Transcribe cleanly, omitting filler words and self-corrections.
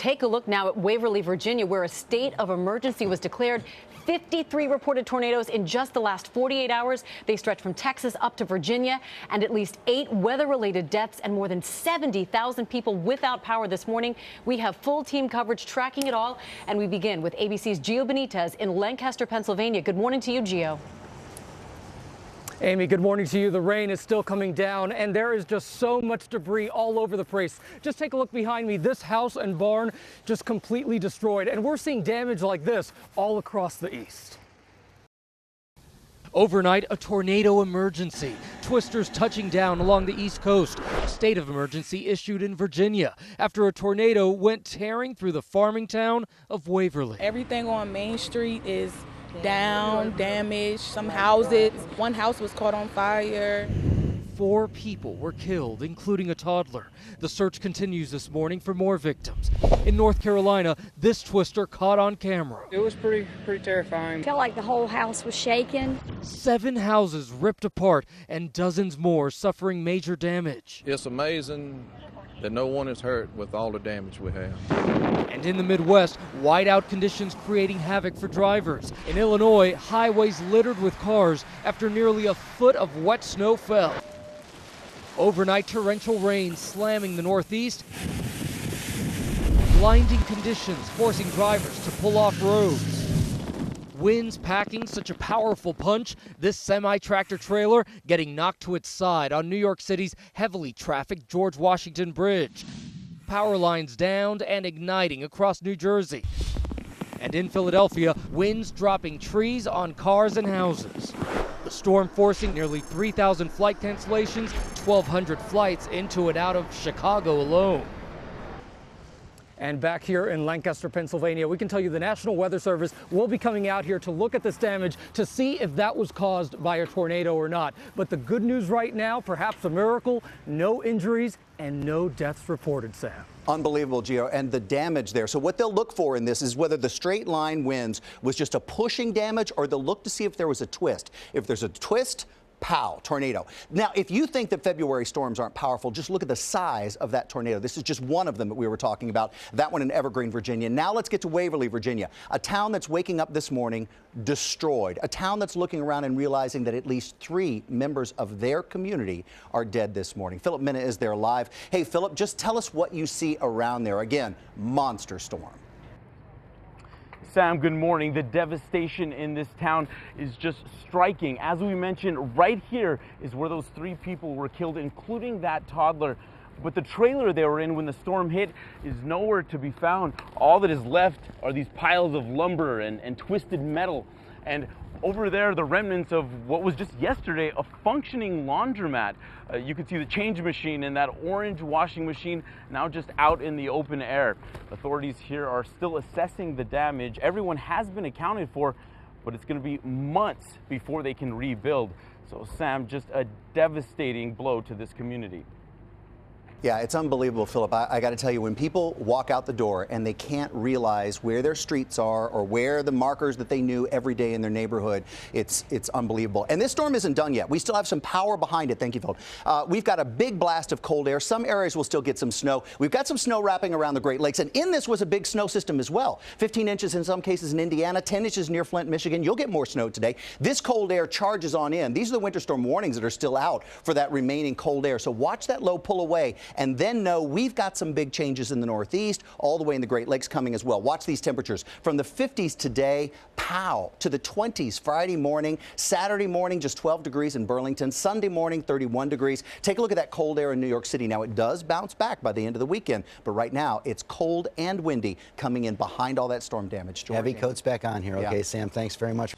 take a look now at Waverly, Virginia, where a state of emergency was declared. 53 reported tornadoes in just the last 48 hours. They stretch from Texas up to Virginia, and at least 8 weather-related deaths and more than 70,000 people without power this morning. We have full team coverage tracking it all, and we begin with ABC's Gio Benitez in Lancaster, Pennsylvania. Good morning to you, Gio. Amy, good morning to you. The rain is still coming down, and there is just so much debris all over the place. Just take a look behind me. This house and barn just completely destroyed, and we're seeing damage like this all across the east. Overnight, a tornado emergency. Twisters touching down along the East Coast. A state of emergency issued in Virginia after a tornado went tearing through the farming town of Waverly. Everything on Main Street is down, damaged, some houses. One house was caught on fire. 4 people were killed, including a toddler. The search continues this morning for more victims. In North Carolina, this twister caught on camera. It was pretty terrifying. I felt like the whole house was shaking. 7 houses ripped apart and dozens more suffering major damage. It's amazing that no one is hurt with all the damage we have. And in the Midwest, whiteout conditions creating havoc for drivers. In Illinois, highways littered with cars after nearly a foot of wet snow fell. Overnight torrential rain slamming the Northeast. Blinding conditions forcing drivers to pull off roads. Winds packing such a powerful punch, this semi-tractor trailer getting knocked to its side on New York City's heavily trafficked George Washington Bridge. Power lines downed and igniting across New Jersey. And in Philadelphia, winds dropping trees on cars and houses. The storm forcing nearly 3,000 flight cancellations, 1,200 flights into and out of Chicago alone. And back here in Lancaster, Pennsylvania, we can tell you the National Weather Service will be coming out here to look at this damage to see if that was caused by a tornado or not. But the good news right now, perhaps a miracle, no injuries and no deaths reported, Sam. Unbelievable, Gio, and the damage there. So what they'll look for in this is whether the straight line winds was just a pushing damage, or they'll look to see if there was a twist. If there's a twist, pow, tornado. Now, if you think that February storms aren't powerful, just look at the size of that tornado. This is just one of them that we were talking about, that one in Evergreen, Virginia. Now let's get to Waverly, Virginia, a town that's waking up this morning destroyed, a town that's looking around and realizing that at least 3 members of their community are dead this morning. Philip Minna is there live. Hey, Philip, just tell us what you see around there. Again, monster storm. Sam, good morning. The devastation in this town is just striking. As we mentioned, right here is where those 3 people were killed, including that toddler. But the trailer they were in when the storm hit is nowhere to be found. All that is left are these piles of lumber and twisted metal. And over there, the remnants of what was just yesterday a functioning laundromat. You can see the change machine and that orange washing machine now just out in the open air. Authorities here are still assessing the damage. Everyone has been accounted for, but it's going to be months before they can rebuild. So, Sam, just a devastating blow to this community. Yeah, it's unbelievable, Philip. I got to tell you, when people walk out the door and they can't realize where their streets are or where the markers that they knew every day in their neighborhood, it's unbelievable. And this storm isn't done yet. We still have some power behind it. Thank you, Philip. We've got a big blast of cold air. Some areas will still get some snow. We've got some snow wrapping around the Great Lakes. And in this was a big snow system as well. 15 inches in some cases in Indiana, 10 inches near Flint, Michigan. You'll get more snow today. This cold air charges on in. These are the winter storm warnings that are still out for that remaining cold air. So watch that low pull away, and then know we've got some big changes in the Northeast, all the way in the Great Lakes coming as well. Watch these temperatures from the 50s today, pow, to the 20s Friday morning, Saturday morning, just 12 degrees in Burlington, Sunday morning, 31 degrees. Take a look at that cold air in New York City. Now, it does bounce back by the end of the weekend, but right now it's cold and windy coming in behind all that storm damage. George, heavy coats back on here. Okay, yeah. Sam, thanks very much.